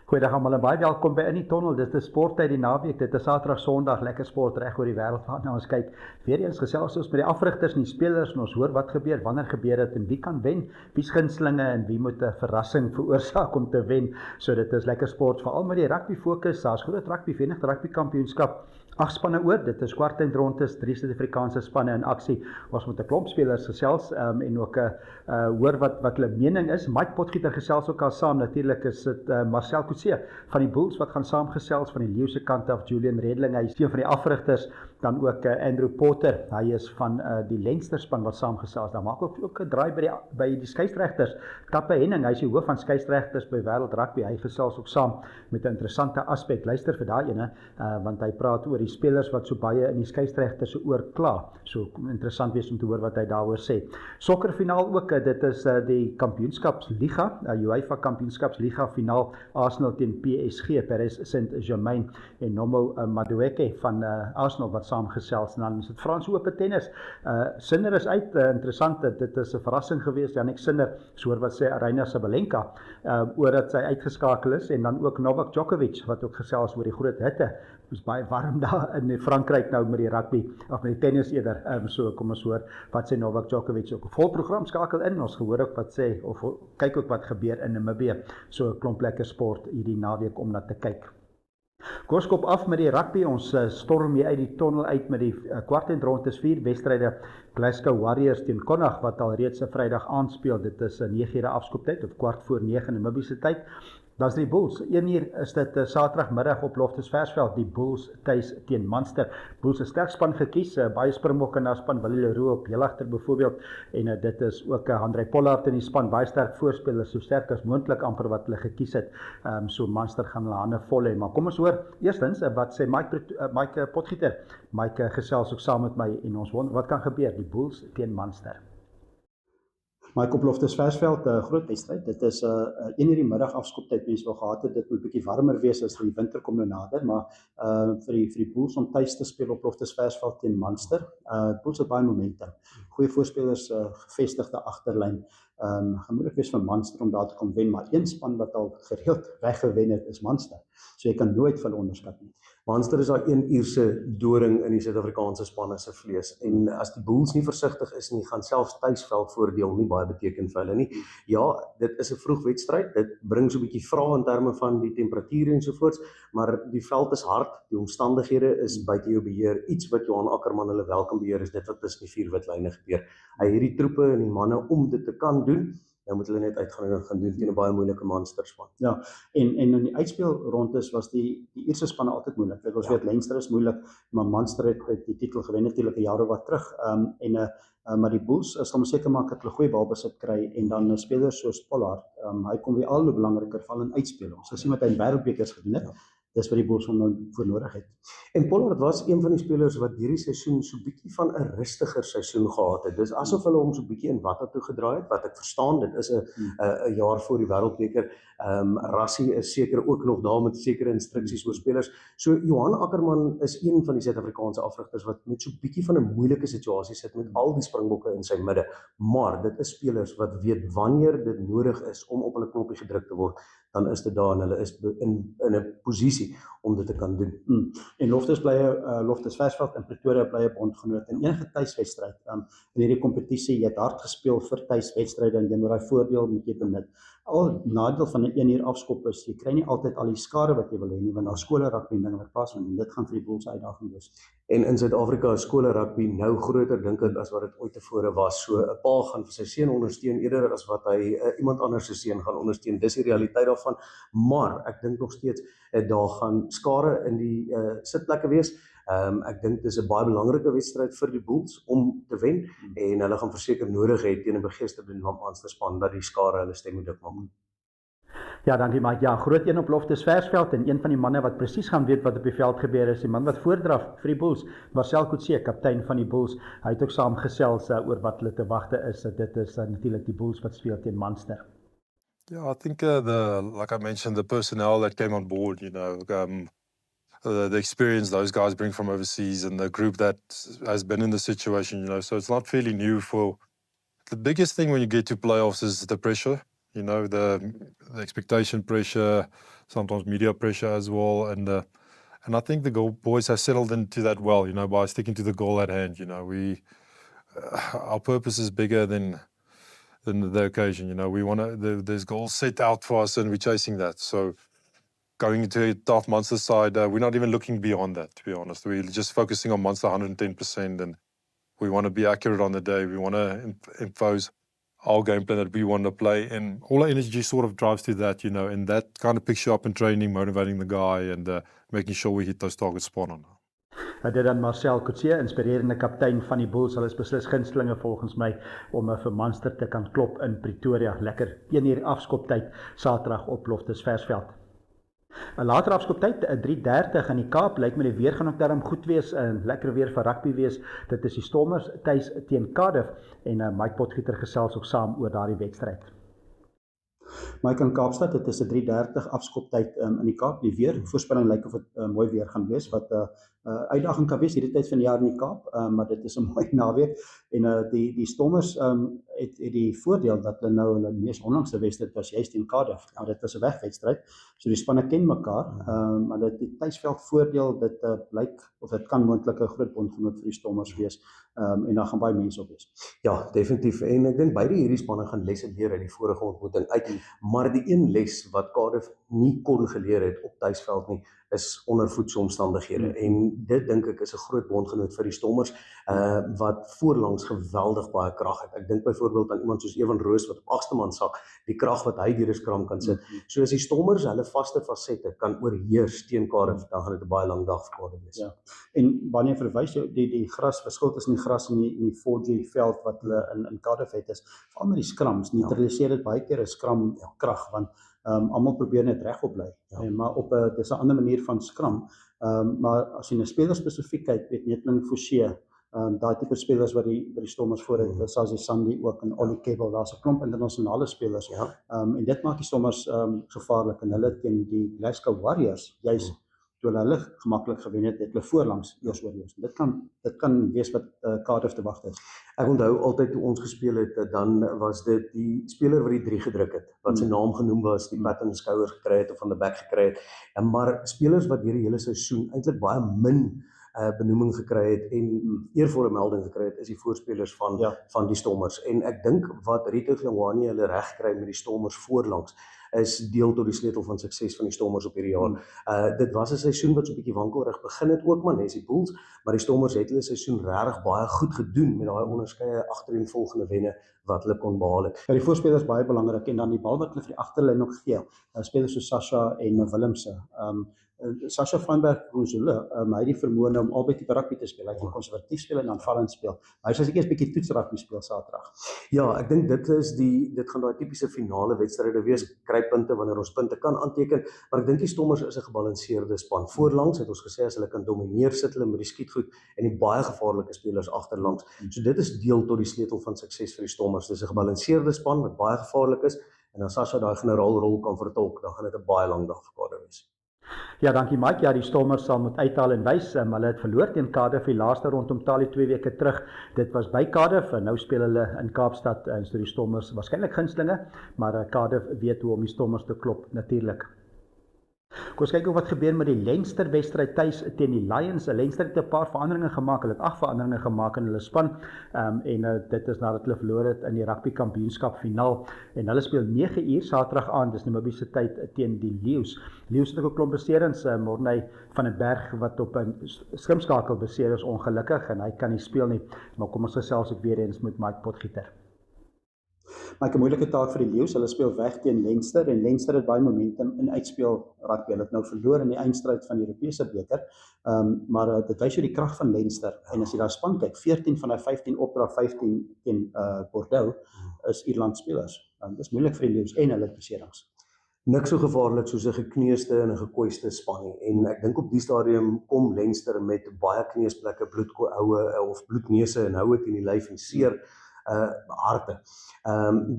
Goeiedag almal en baie welkom by In die Tunnel. Dit is sporttyd die naweek. Dit is Saterdag, Sondag, lekker sport reg oor die wêreld. Nou ons kyk weer eens gesels ons met die afrigters en die spelers en ons hoor wat gebeur, wanneer gebeur dit en wie kan wen, wie's gunstelinge en wie moet 'n verrassing veroorsaak om te wen. So dit is lekker sport, veral met die rugby fokus. Daar's groot rugby, Verenigde Rugby Kampioenskap. 8 spanne oor, dit is kwartfinale, 3 Suid-Afrikaanse spanne in aksie. Ons moet 'n klomp spelers gesels en ook hoor wat hulle mening is. Mike Potgieter gesels ook al saam. Natuurlik is dit Marcel Coetzee van die Bulls wat gaan saamgesels van die Leeu se kant af. Julian Redling, hy is een van die afrigters. Dan ook Andrew Potter, hy is van die Leinster span wat saamgesels. Dan maak ook 'n draai by die skeieregters. Tappe Henning, hy is die hoof van skeieregters by Wêreld Rugby. Hy gesels ook saam met 'n interessante aspek. Luister vir daai ene, want hy praat oor die spelers wat so baie in die skeieregters se oor kla. So interessant wees om te hoor wat hy daaroor sê. Sokkerfinaal ook, dit is die Kampioenskapsliga, UEFA Kampioenskapsliga finaal, Arsenal teen PSG, Paris Saint-Germain en Nomo Madueke van Arsenal wat saamgesels. En dan is dit Frans Ope tennis. Sinner is uit, interessant, dit is 'n verrassing geweest. Jannik Sinner, so wat sê Aryna Sabalenka, oor dat sy uitgeskakel is, en dan ook Novak Djokovic wat ook gesels oor die groot hitte. Het is baie warm daar in Frankryk nou met die rugby, of met die tennis eerder. So kom ons hoor wat sê Novak Djokovic ook. 'n Vol program skakel in. Ons gehoor ook wat sê of kyk ook wat gebeur in Namibië. So 'n klomp lekker sport hierdie naweek om na te kyk. Kom skop af met die rugby. Ons storm hier uit die tunnel uit met die kwartfinale, 4 wedstryde. Glasgow Warriors teen Connacht wat al reeds 'n Vrydag aanspeel. Dit is 'n 9 ure afskoptyd of 9:15 Namibiese tyd. Dan is die Bulls. 1 uur is dit Saterdagmiddag op Loftus Versveld. Die Bulls tuis teen Munster. Bulls 'n sterk span gekies. Baie Springbokke in daar span, Willie Leroux op heel agter byvoorbeeld. En dit is ook Andre Pollard in die span. Baie sterk voorspelers, so sterk as moontlik amper wat hulle gekies het. So Munster gaan hulle hande vol hê. Maar kom ons hoor eerstens wat sê Mike Potgieter. Mike gesels ook saam met my en ons wonder wat kan gebeur. Die Bulls teen Munster. Mike op Loftus Versveld, groot wedstryd. Dit is 1 uur die middag afskoptyd. Mense wil gehad het dit moet bietjie warmer wees as die winter kom nou nader, maar vir die Bulls om tuis te speel op Loftus Versveld teen Munster. Bulls het baie momentum. Goeie voorspelers, gevestigde agterlyn. Gaan moeilik wees vir Munster om daar te kom wen, maar een span wat al gereeld weggewen het is Munster. So jy kan nooit van onderskat nie. Munster is daai 1 uurse doring in die Suid-Afrikaanse spanne se vlees. En as die Bulls nie versigtig is nie, gaan selfs tuisveldvoordeel nie baie beteken vir hulle nie. Ja, dit is 'n vroeg wedstryd. Dit bring so 'n bietjie vrae in terme van die temperature en so voorts, maar die veld is hard, die omstandighede is buite jou beheer. Iets wat Johan Ackerman hulle wel kan beheer is dit wat tussen die 4 wit lyne gebeur. Hy het die troepe en die manne om dit te kan doen. Nou moet hulle net uitgaan en gaan doen teen 'n baie moeilike Munster span. Ja, en in die uitspelrondes was die eerste spanne altyd moeilik. Ons weet Leinster is moeilik, maar Munster het die titel gewen natuurlik 'n jaar of wat terug. Maar die Bulls sal seker maak dat hulle goeie balbesit kry en dan spelers soos Pollard, hy kom weer al hoe belangriker val in uitspel. Ons gesien wat hy in wêreldbekers gedoen het. Dis wat die Bulls nou voor nodig het. En Pollard was een van die spelers wat hierdie seisoen so bietjie van 'n rustiger seisoen gehad het. Dis asof hulle hom so bietjie in watter toe gedraai het, wat ek verstaan, dit is 'n jaar voor die wêreldbeker. Rassie is seker ook nog daar met sekere instruksies oor spelers. So Johan Ackerman is een van die Suid-Afrikaanse afrigters wat met so bietjie van 'n moeilike situasie sit met al die Springbokke in sy midde. Maar dit is spelers wat weet wanneer dit nodig is om op hulle knoppie gedruk te word, dan is dit daar en hulle is in 'n posisie om dit te kan doen. En Loftus Versveld in Pretoria bly 'n bondgenoot in enige tuiswedstryd. In hierdie kompetisie, jy het hard gespeel vir tuiswedstryde en jy moet daai voordeel moet jy benut. Al nadeel van 'n 1 uur afskop is, jy kry nie altyd al die skade wat jy wil hê nie, want daar skole rugby en dinge wat plaasvind en dit gaan vir die Bulls 'n uitdaging wees. En in Suid-Afrika is skole rugby nou groter dink ek as wat dit ooit tevore was. So 'n pa gaan vir sy seun ondersteun eerder as wat hy iemand anders se seun gaan ondersteun. Dis die realiteit daarvan. Maar ek dink nog steeds daar gaan skare in die sitplekke wees. Ek dink dis 'n baie belangrike wedstryd vir die Bulls om te wen en hulle gaan verseker nodig hê teen 'n begeesterde Munster span dat die skare hulle stem moet dik maak. Ja, dankie Mike. Ja, groot een op Loftus Versveld en een van die manne wat presies gaan weet wat op die veld gebeur is, die man wat voordraf vir die Bulls, Marcel Coetzee, kaptein van die Bulls. Hy het ook saamgesels oor wat hulle te wagte is. Dit is natuurlik die Bulls wat speel teen Munster. Yeah, I think like I mentioned, the personnel that came on board, the experience those guys bring from overseas and the group that has been in the situation, so it's not fairly new the biggest thing when you get to playoffs is the pressure, the expectation pressure, sometimes media pressure as well, and I think the boys have settled into that well, by sticking to the goal at hand. Our purpose is bigger than the occasion. We want to. There's goals set out for us, and we're chasing that. So going into tough Munster side, we're not even looking beyond that. To be honest, we're just focusing on Munster 110%, and we want to be accurate on the day. We want to impose our game plan that we want to play, and all our energy sort of drives to that, and that kind of picks you up in training, motivating the guy, and making sure we hit those targets spot on. Dit dan Marcel Coetzee, inspirerende kaptein van die Bulls. Hulle is beslis gunstelinge volgens my om vir Munster te kan klop in Pretoria. Lekker 1 uur afskoptyd Saterdag op Loftus Versveld. 'n Later afskoptyd 3:30 in die Kaap. Lyk my die weer gaan ook daarom goed wees en lekker weer vir rugby wees. Dit is die Stormers tuis teen Cardiff en Mike Potgieter gesels ook saam oor daardie wedstryd. Mike in Kaapstad, dit is 'n 3:30 afskoptyd in die Kaap. Die weer voorspelling lyk of dit mooi weer gaan wees wat uitdaging kan wees hierdie tyd van die jaar in die Kaap, maar dit is 'n mooi naweek en die Stormers het die voordeel dat hulle nou hulle mees onlangse wedstryd was juist teen Cardiff. Nou dit was 'n wegwedstryd, so die spanne ken mekaar, maar dit die tuisveld voordeel dit blyk of dit kan moontlik 'n groot bondgenoot vir die Stormers wees, en daar gaan baie mense op wees. Ja, definitief. En ek dink beide hierdie spanne gaan lesse leer uit die vorige ontmoeting uit, maar die een les wat Cardiff nie kon geleer het op tuisveld nie, is ondervoedse omstandighede. En dit dink ek is 'n groot bondgenoot vir die Stormers, wat voorlangs geweldig baie krag het. Ek dink byvoorbeeld aan iemand soos Evan Roos wat op agste man sak, die krag wat hy deur 'n skram kan sit. So as die Stormers hulle vaste fasette kan oorheers teen Cardiff, dan gaan dit 'n baie lang dag vir Cardiff wees. Ja. En wanneer verwys jy die gras verskil tussen die gras en die 4G veld wat hulle in Cardiff het is veral met die skrams. Neutraliseer dit baie keer 'n skram krag want almal probeer net regop bly. Maar op dis 'n ander manier van skram. Maar as jy 'n speler spesifiek kyk, weet Netling Forsie, daai tipe spelers wat die Stormers voor het, Sazi Sandi ook en Ollie Cable, daar's 'n klomp internasionale spelers. En dit maak die Stormers gevaarlik en hulle teen die Glasgow Warriors juis toe hulle gemaklik gewen het hulle voorlangs eers oorheers. Dit kan wees wat Cardiff te wag is. Ek onthou altyd toe ons gespeel het, dan was dit die speler wat die 3 gedruk het, wat sy naam genoem was, die pat in die skouer gekry het of van die back gekry het. Maar spelers wat deur die hele seisoen eintlik baie min benoeming gekry het en eervolle melding gekry het, is die voorspelers van die Stormers. En ek dink wat Rito Hlongwane hulle reg kry met die Stormers voorlangs is deel tot die sleutel van sukses van die Stormers op hierdie jaar. Dit was 'n seisoen wat so 'n bietjie wankelrig begin het ook, maar net die Bulls, maar die Stormers het hulle seisoen regtig baie goed gedoen met daai onderskeie agtereenvolgende wenne wat hulle kon behaal het. Ja, die voorspelers baie belangrik en dan die bal wat hulle vir die agterlyn nog gee. Spelers soos Sasha en Willemse. Sasha Feinberg-Rosule, hy het die vermoë om albei tipe rugby te speel. Hy kan konservatief speel en aanvallend speel. Maar hy sal seker 'n bietjie toets rugby speel Saterdag. Ja, ek dink dit gaan daai tipiese finale wedstryde wees, kry punte wanneer ons punte kan aanteken, maar ek dink die Stormers is 'n gebalanseerde span. Voorlangs het ons gesê as hulle kan domineer, sit hulle met die skietgoed en die baie gevaarlike spelers agterlangs. So dit is deel tot die sleutel van sukses vir die Stormers. Dis 'n gebalanseerde span wat baie gevaarlik is en as Sasha daai generaalrol kan vertolk, dan gaan dit 'n baie lang dag vir Cardiff wees. Ja, dankie Mike. Ja, die Stormers sal moet uithaal en wys. Hulle het verloor teen Cardiff die laaste rondom talie 2 weke terug. Dit was by Cardiff en nou speel hulle in Kaapstad en so die Stormers waarskynlik gunstelinge, maar Cardiff weet hoe om die Stormers te klop natuurlik. Kom ons kyk wat gebeur met die Leinster wedstryd tuis teen die Lions. Leinster het 'n paar veranderinge gemaak. Hulle het 8 veranderinge gemaak in hulle span en dit is nadat hulle verloor het in die rugby kampioenskap finaal en hulle speel 9 uur Saterdag aan. Dis Namibië se tyd teen die Lions. Lions het ook 'n klomp beserings. Morney van den Berg wat op 'n skrimskakel beseer is ongelukkig en hy kan nie speel nie. Maar kom ons gesels ook weer eens met Mike Potgieter. Maar 'n moeilike taak vir die Lions. Hulle speel weg teen Leinster en Leinster het baie momentum in uitspeel rugby. Hulle het nou verloor in die eindstryd van die Europese beker. Maar dit wys jou die krag van Leinster. En as jy daar span kyk, 14 van daai 15 opdrag 15 teen Bordeaux is Ierland spelers. Dit is moeilik vir die Lions en hulle beserings. Niks so gevaarlik soos 'n gekneusde en 'n gekooiste span nie. En ek dink op die stadium kom Leinster met baie kneusplekke, bloedkoue of bloedneuse en houe teen die lyf en seer harte.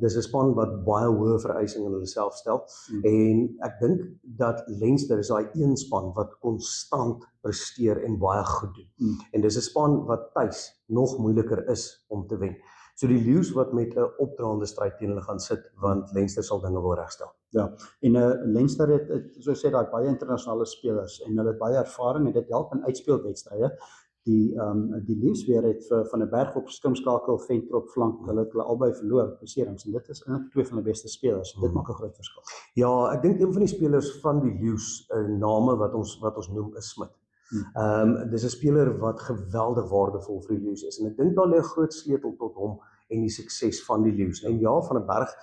Dis 'n span wat baie hoë vereisings in hulle self stel en ek dink dat Leinster is daai een span wat konstant presteer en baie goed doen. En dis 'n span wat tuis nog moeiliker is om te wen. So die Lions wat met 'n opdraande stryd teen hulle gaan sit want Leinster sal dinge wil regstel. Ja, en Leinster het soos sê daai baie internasionale spelers en hulle het baie ervaring en dit help in uitspelwedstryde. Die Lions weer het vir Van der Berg op skrimskakel, Venter op flank, hulle het albei verloor beserings en dit is eintlik twee van die beste spelers. Dit maak 'n groot verskil. Ja, ek dink een van die spelers van die Lions, name wat ons noem is Smit. Dis 'n speler wat geweldig waardevol vir die Lions is en ek dink daar lê 'n groot sleutel tot hom en die sukses van die Lions. En ja, Van der Berg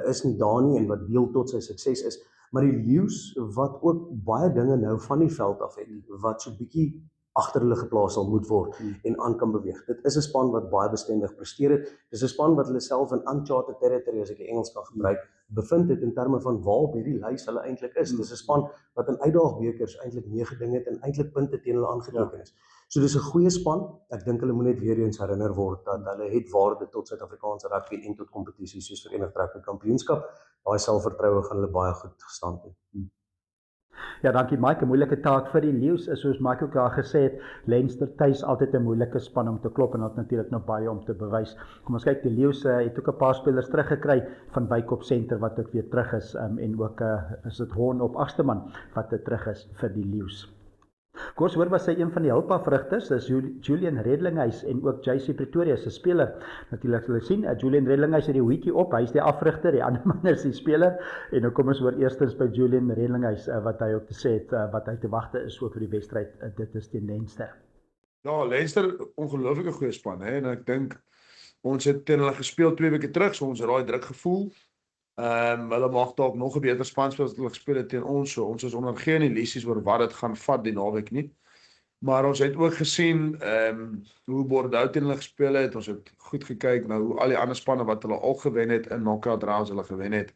is nie daar nie en wat deel tot sy sukses is, maar die Lions wat ook baie dinge nou van die veld af het, wat so bietjie agter hulle geplaas sal moet word en aan kan beweeg. Dit is 'n span wat baie bestendig presteer het. Dis 'n span wat hulle self in uncharted territory, as ek die Engels kan gebruik, bevind het in terme van waar op hierdie lys hulle eintlik is. Dis 'n span wat in uitdaagbekers eintlik mee geding het en eintlik punte teen hulle aangeteken is. So dis 'n goeie span. Ek dink hulle moet net weer eens herinner word dat hulle het waarde tot Suid-Afrikaanse rugby en tot kompetisies soos Verenigde Rugby Kampioenskap. Daai selfvertroue gaan hulle baie goed gestand het. Ja, dankie Mike. 'n Moeilike taak vir die Lions is soos Mike ook daar gesê het, Leinster tuis altyd 'n moeilike span om te klop en dit natuurlik nog baie om te bewys. Kom ons kyk, die Lions het ook 'n paar spelers teruggekry van Wyk op senter wat ook weer terug is en ook is dit Horn op agste man wat terug is vir die Lions. Kors hoor was sy een van die hulpafrigters, dis Julian Redlinghuis en ook JC Pretoria se speler. Natuurlik hulle sien, Julian Redlinghuis het die hoedjie op, hy's die afrigter, die ander man is die speler. En nou kom ons hoor eerstens by Julian Redlinghuis wat hy ook te sê het, wat hy te wagte is ook vir die wedstryd. Dit is teen Leinster. Ja, Leinster ongelooflike goeie span, hè, en ek dink ons het teen hulle gespeel 2 weke terug, so ons het daai druk gevoel. Hulle mag dalk nog 'n beter span speel as hulle gespeel het teen ons, so ons is onder geen illusies oor wat dit gaan vat die naweek nie. Maar ons het ook gesien hoe Bordeaux teen hulle gespeel het. Ons het goed gekyk na hoe al die ander spanne wat hulle al gewen het in knockout rounds hulle gewen het.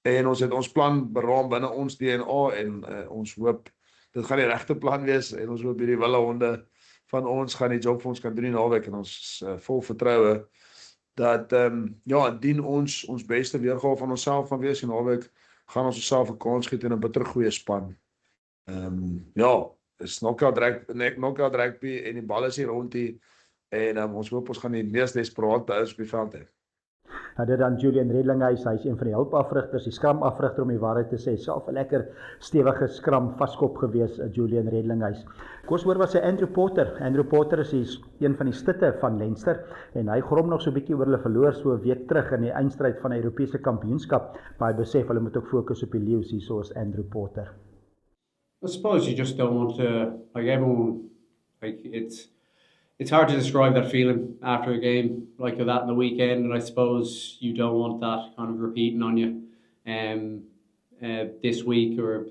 En ons het ons plan beraam binne ons DNA en ons hoop dit gaan die regte plan wees en ons hoop hierdie wille honde van ons gaan die job vir ons kan doen die naweek en ons vol vertroue dat indien ons beste weergawe van onsself van wees en naweek gaan ons onsself 'n kans gee teen 'n bitter goeie span. Dis knockout rugby en die bal is hier rond hier en ons hoop ons gaan die mees desperate ouers op die veld hê. Dit dan Julian Redlinghuis, hy's een van die hulpafrigters, die skramafrigter om die waarheid te sê, self 'n lekker stewige skram vaskop gewees, Julian Redlinghuis. Kos hoor was hy Andrew Potter. Andrew Potter is een van die stitte van Leinster en hy grom nog so 'n bietjie oor hulle verloor so 'n week terug in die eindstryd van die Europese kampioenskap, maar hy besef hulle moet ook fokus op die Lions hier soos Andrew Potter. I suppose you just don't want to, like everyone, like it's hard to describe that feeling after a game like that in the weekend, and I suppose you don't want that kind of repeating on you this week or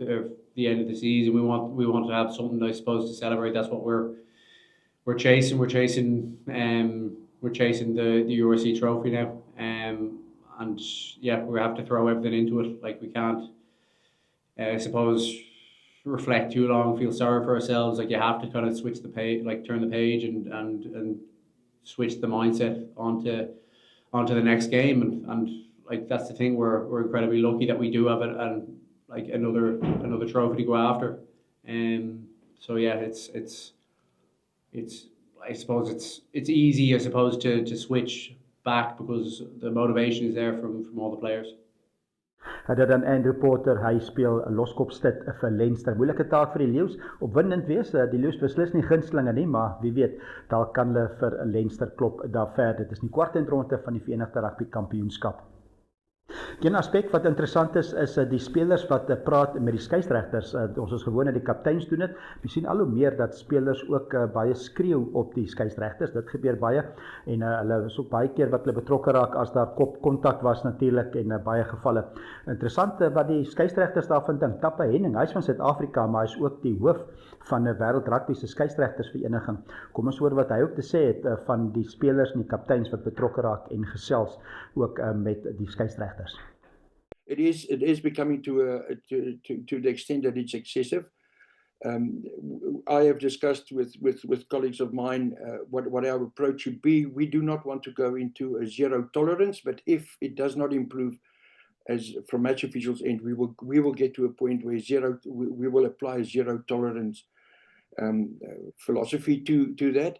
the end of the season. We want to have something, I suppose, to celebrate. That's what we're chasing. We're chasing the URC trophy now, and yeah, we have to throw everything into it. Like we can't, I suppose, reflect too long, feel sorry for ourselves. Like you have to kind of switch the page, like turn the page and switch the mindset onto the next game. And like that's the thing, we're incredibly lucky that we do have it and like another trophy to go after. So yeah, it's I suppose it's easy, I suppose, to switch back because the motivation is there from all the players. Dit dan Andrew Potter, hy speel 'n loskopstit vir Leinster. Moeilike taak vir die Lions, opwindend wees. Die Lions beslis nie gunstelinge nie, maar wie weet, dalk kan hulle vir Leinster klop daar ver. Dit is die kwartfinale van die Verenigde Rugby Kampioenskap. Een aspek wat interessant is die spelers wat praat met die skeieregters. Ons is gewoond dat die kapteins doen dit. Jy sien al hoe meer dat spelers ook baie skreeu op die skeieregters. Dit gebeur baie en hulle is ook baie keer wat hulle betrokke raak as daar kopkontak was natuurlik en baie gevalle. Interessant wat die skeieregters daarvan dink. Tappe Henning, hy's van Suid-Afrika, maar hy's ook die hoof van 'n wêreld rugby se skeieregtersvereniging. Kom ons hoor wat hy ook te sê het van die spelers en die kapteins wat betrokke raak en gesels ook met die skeieregters. It is becoming to the extent that it's excessive. I have discussed with colleagues of mine what our approach should be. We do not want to go into a zero tolerance, but if it does not improve, as from match officials' end, we will get to a point where we will apply a zero tolerance philosophy to that.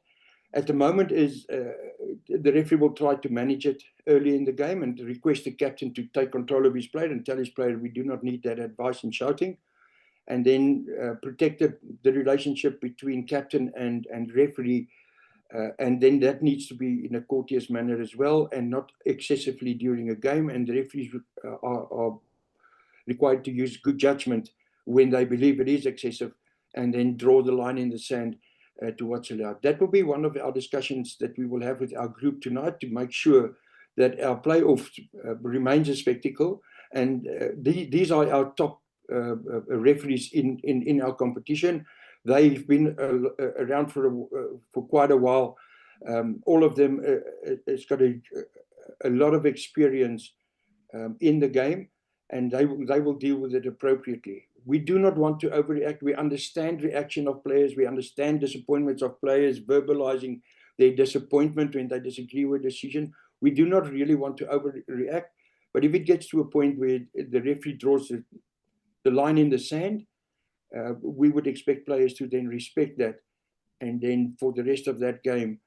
at the moment is the referee will try to manage it early in the game and request the captain to take control of his player and tell his player we do not need that advice and shouting, and then protect the relationship between captain and referee, and then that needs to be in a courteous manner as well and not excessively during a game, and the referees are required to use good judgment when they believe it is excessive and then draw the line in the sand to what's allowed. That will be one of our discussions that we will have with our group tonight to make sure that our playoff remains a spectacle. And these are our top referees in our competition. They've been around for quite a while. All of them has got a lot of experience in the game, and they will deal with it appropriately. We do not want to overreact. We understand reaction of players. We understand disappointments of players verbalizing their disappointment when they disagree with a decision. We do not really want to overreact. But if it gets to a point where the referee draws the line in the sand, we would expect players to then respect that. And then for the rest of that game,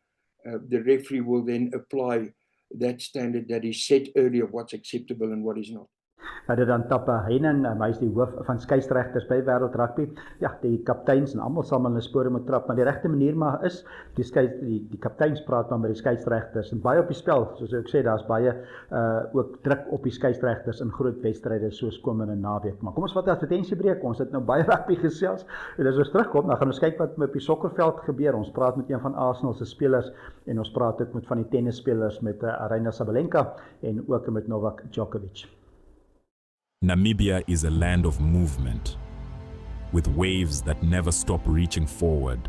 the referee will then apply that standard that is set earlier of what's acceptable and what is not. Dit dan Tappa Heinen, hy is die hoof van skeieregters by Wêreld Rugby. Ja, die kapteins en almal saam in hulle spore moet trap, maar die regte manier maar is die kapteins praat maar met die skeieregters en baie op die spel, soos ek sê, daar's baie ook druk op die skeieregters in groot wedstryde soos komende naweek. Maar kom ons vat 'n advertensiebreek. Ons het nou baie rugby gesels en as ons terugkom, dan gaan ons kyk wat op die sokkerveld gebeur. Ons praat met een van Arsenal se spelers en ons praat ook met van die tennisspelers met Aryna Sabalenka en ook met Novak Djokovic. Namibia is a land of movement, with waves that never stop reaching forward.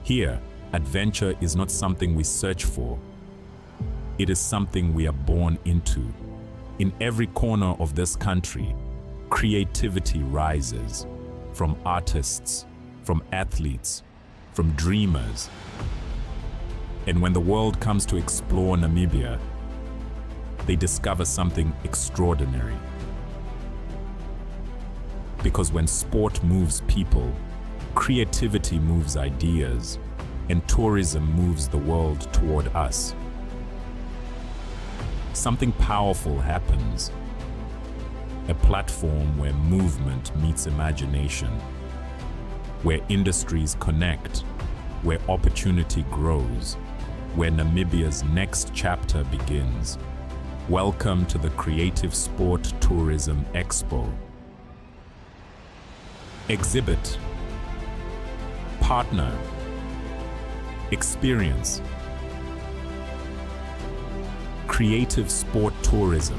Here, adventure is not something we search for. It is something we are born into. In every corner of this country, creativity rises, from artists, from athletes, from dreamers. And when the world comes to explore Namibia, they discover something extraordinary. Because when sport moves people, creativity moves ideas, and tourism moves the world toward us. Something powerful happens. A platform where movement meets imagination, where industries connect, where opportunity grows, where Namibia's next chapter begins. Welcome to the Creative Sport Tourism Expo. Exhibit, partner, experience. Creative Sport Tourism.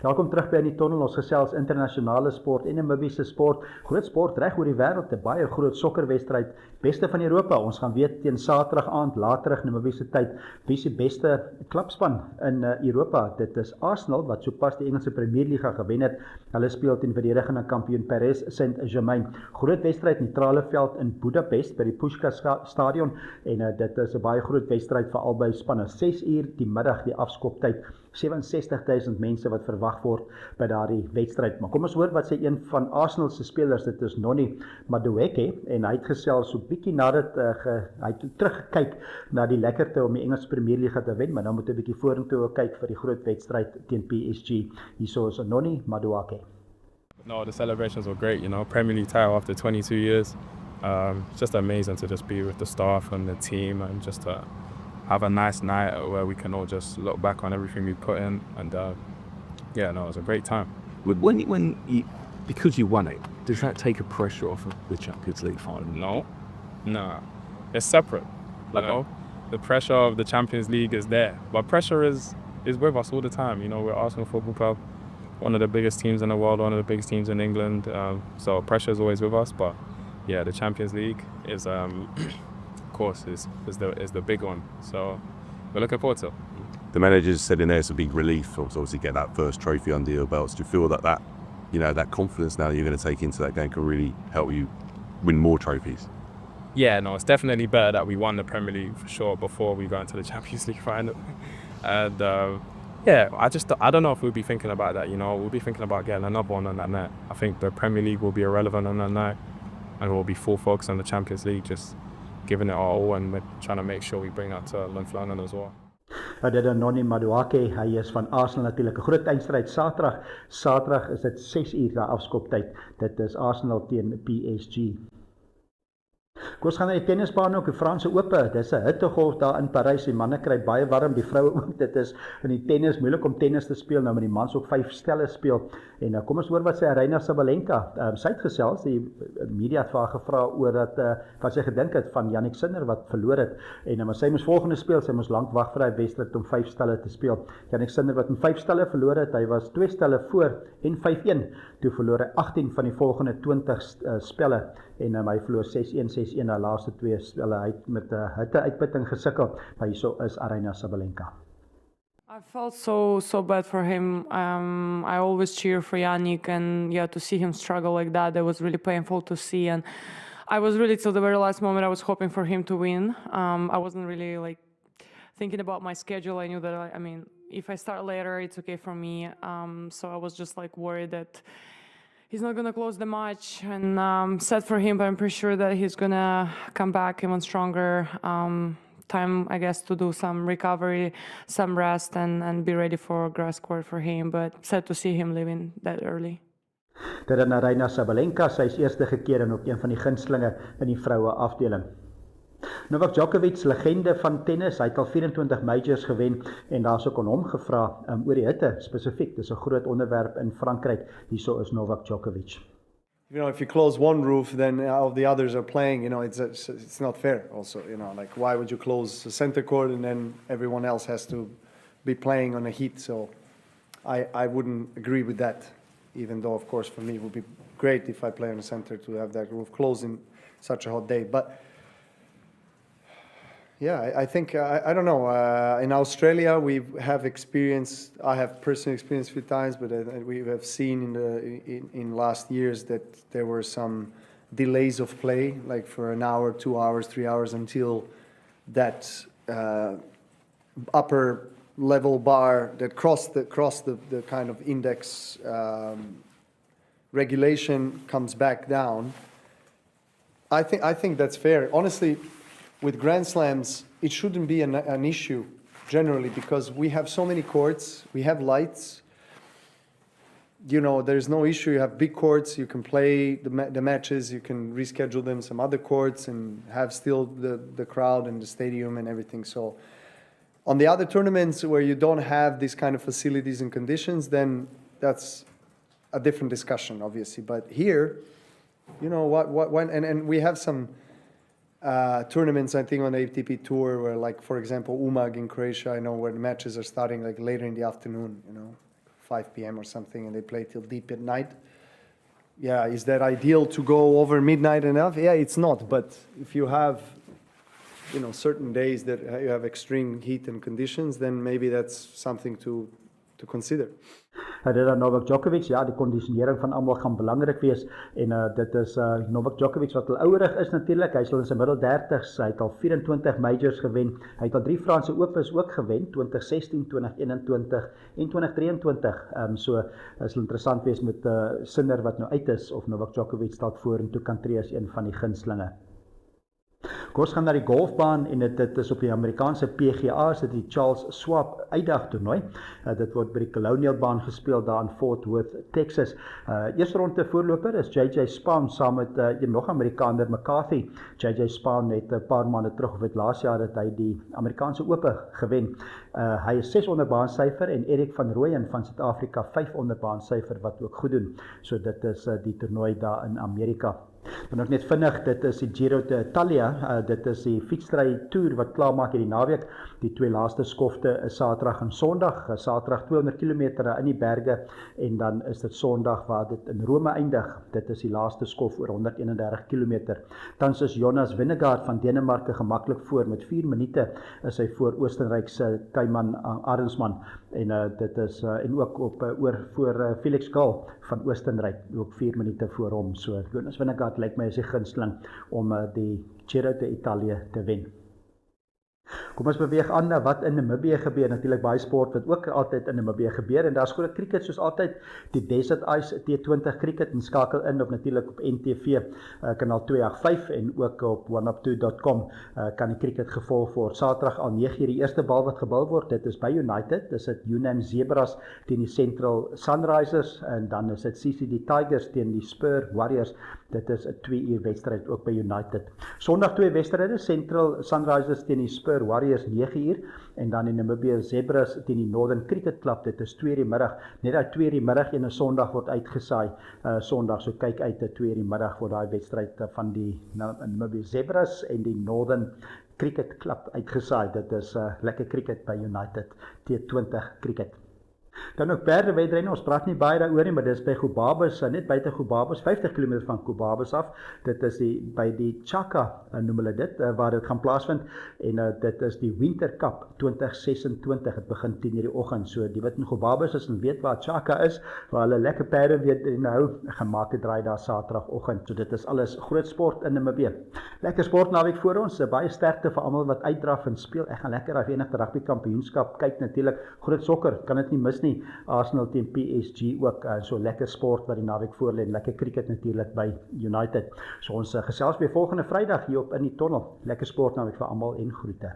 Welkom terug by in die tunnel. Ons gesels internasionale sport en Namibiese sport. Groot sport reg oor die wêreld, 'n baie groot sokkerwedstryd, beste van Europa. Ons gaan weet teen Saterdag aand laat terug Namibiese tyd wie se beste klubspan in Europa. Dit is Arsenal wat sopas die Engelse Premierliga gewen het. Hulle speel teen verdedigende kampioen Paris Saint-Germain. Groot wedstryd, neutrale veld in Budapest by die Puskás Stadion en dit is 'n baie groot wedstryd vir albei spanne. 6 uur die middag die afskoptyd. 67,000 mense wat verwag word by daardie wedstryd. Maar kom ons hoor wat sê een van Arsenal se spelers, dit is Noni Madueke, en hy het gesels so bietjie nadat hy het teruggekyk na die lekkerte om die Engelse Premierliga te wen, maar nou moet hy 'n bietjie vorentoe kyk vir die groot wedstryd teen PSG. Hierso is Noni Madueke. No, the celebrations were great, you know, Premier League title after 22 years. Just amazing to just be with the staff and the team and just to have a nice night where we can all just look back on everything we put in, and yeah, no, it was a great time. Because you won it, does that take a pressure off of the Champions League final? No, it's separate. You know, the pressure of the Champions League is there, but pressure is with us all the time. You know, we're Arsenal Football Club, one of the biggest teams in the world, one of the biggest teams in England. So pressure is always with us, but yeah, the Champions League is. Course is the big one, so we're looking forward to it. The manager said in there it's a big relief to obviously get that first trophy under your belts. Do you feel that you know, that confidence now that you're going to take into that game can really help you win more trophies? Yeah, no, it's definitely better that we won the Premier League for sure before we go into the Champions League final. And yeah, I don't know if we'll be thinking about that, we'll be thinking about getting another one on that night. I think the Premier League will be irrelevant on that night and we'll be full focus on the Champions League, just giving it our all and trying to make sure we bring that to London as well. Dit is Noni Madueke, hy is van Arsenal natuurlik. 'n Groot eindstryd Saterdag. Saterdag is dit 6 uur na afskoptyd. Dit is Arsenal teen PSG. Kom ons gaan na die tennisbaan ook, die Franse Ope. Dis 'n hittegolf daar in Parys. Die manne kry baie warm, die vroue ook. Dit is in die tennis moeilik om tennis te speel, nou met die mans ook 5 stelle speel. En kom ons hoor wat sê Aryna Sabalenka. Sy het gesels, die media het vir haar gevra oor wat sy gedink het van Jannik Sinner wat verloor het. En maar sy moes volgende speel, sy moes lank wag vir hy wedstryd om 5 stelle te speel. Jannik Sinner wat in 5 stelle verloor het, hy was 2 stelle voor en 5-1. Toe verloor hy 18 van die volgende 20 spelle. En hy verloor 6-1, 6-1 na laaste 2 spelle. Hy het met 'n hitteuitputting gesukkel. Maar hierso is Aryna Sabalenka. I felt so bad for him. I always cheer for Yannick, and to see him struggle like that was really painful to see. And I was really, till the very last moment, I was hoping for him to win. I wasn't really thinking about my schedule. I knew that, if I start later, it's okay for me. So I was just worried that he's not going to close the match, and sad for him, but I'm pretty sure that he's going to come back even stronger. Time, I guess, to do some recovery, some rest, and be ready for grass court for him. But sad to see him leaving that early. Dit is Aryna Sabalenka, sy is eerste keer en ook een van die gunstelinge in die vroue afdeling. Novak Djokovic, legende van tennis, hy het al 24 majors gewen en daar is ook aan hom gevra oor die hitte spesifiek. Dis 'n groot onderwerp in Frankryk. Hierso is Novak Djokovic. If you close one roof, then all the others are playing. It's not fair. Also, why would you close the center court and then everyone else has to be playing on the heat? So, I wouldn't agree with that. Even though, of course, for me it would be great if I play on the center to have that roof closed in such a hot day. But yeah, I think I don't know. In Australia, we have experience. I have personal experience a few times, but we have seen in last years that there were some delays of play, like for an hour, 2 hours, 3 hours, until that upper level bar that crossed the kind of index regulation comes back down. I think that's fair. Honestly, with Grand Slams, it shouldn't be an issue generally because we have so many courts, we have lights. There's no issue. You have big courts, you can play the matches, you can reschedule them some other courts and have still the crowd and the stadium and everything. So on the other tournaments where you don't have these kind of facilities and conditions, then that's a different discussion, obviously. But here, and we have some tournaments, I think, on the ATP Tour where, for example, Umag in Croatia, I know where the matches are starting later in the afternoon, 5 p.m. or something, and they play till deep at night. Yeah, is that ideal to go over midnight enough? Yeah, it's not. But if you have, certain days that you have extreme heat and conditions, then maybe that's something to consider. Dit is Novak Djokovic, die kondisionering van almal gaan belangrik wees en dit is Novak Djokovic wat al ouerig is natuurlik. Hy is al in sy middel 30s, hy het al 24 majors gewen. Hy het al 3 Franse Opens ook gewen, 2016, 2021 en 2023. So is interessant wees met Sinner wat nou uit is of Novak Djokovic dalk vorentoe kan tree as een van die gunstelinge. Kom ons gaan na die golfbaan en dit is op die Amerikaanse PGA, dit die Charles Schwab uitdag toernooi. Dit word by die Colonial baan gespeel daar in Fort Worth, Texas. Eerste ronde voorloper is JJ Spaun saam met nog Amerikaner McCarthy. JJ Spaun het 'n paar maande terug of het laas jaar dat hy die Amerikaanse Ope gewen. Hy is 6 onder baansyfer en Erik van Rooyen van Suid-Afrika 5 onder baansyfer wat ook goed doen. So dit is die toernooi daar in Amerika. Dan ook net vinnig, dit is die Giro d'Italia, dit is die fietsry toer wat klaarmaak hierdie naweek. Die 2 laaste skofte is Saterdag en Sondag. Saterdag 200 km in die berge en dan is dit Sondag waar dit in Rome eindig. Dit is die laaste skof oor 131 km. Tans is Jonas Vingegaard van Denemarke gemaklik voor met 4 minute is hy voor Oostenryk se Tijman Arensman en dit is en ook voor Felix Gall van Oostenryk ook 4 minute voor hom. So Jonas Vingegaard lyk my my is die gunsteling om die Giro d'Italia te wen. Kom ons beweeg aan na wat in Namibië gebeur. Natuurlik baie sport wat ook altyd in Namibië gebeur en daar's groot cricket soos altyd die Desert Ice T20 cricket en skakel in op natuurlik op NTV kanaal 285 en ook op oneup2.com kan die cricket gevolg word. Saterdag al 9:00 die eerste bal wat gebal word. Dit is by United. Dis dit UNAM Zebras teen die Central Sunrisers en dan is dit CCD Tigers teen die Spur Warriors. Dit is 'n 2 uur wedstryd ook by United. Sondag 2 wedstryde, Central Sunrisers teen die Spur Warriors 9 uur en dan in Namibia Zebras teen die Northern Cricket Club. Dit is 2 uur die middag. Net daai 2 uur die middag en 'n Sondag word uitgesaai. Sondag, so kyk uit 2 uur die middag word daai wedstryd van die Namibia Zebras en die Northern Cricket Club uitgesaai. Dit is lekker cricket by United T20 cricket. Dan ook perdewedrenne, ons praat nie baie daaroor nie, maar dis by Gobabis, net buite Gobabis, 50 km van Gobabis af. Dit is by die Chaka, noem hulle dit, waar dit gaan plaasvind en dit is die Winter Cup 2026. Dit begin 10:00 die oggend. So die wat in Gobabis is en weet waar Chaka is, waar hulle lekker perde weet nou gemaak het draai daar Saterdagoggend. So dit is alles groot sport in Namibië. Lekker sport naweek voor ons, baie sterkte vir almal wat uitdraf en speel. Ek gaan lekker daai Verenigde Rugby Kampioenskap kyk natuurlik. Groot sokker, kan dit nie mis nie. Arsenal teen PSG ook, so lekker sport wat die naweek voor lê, lekker cricket natuurlik by United. So ons gesels weer volgende Vrydag hier op In die Tunnel. Lekker sport naweek vir almal en groete.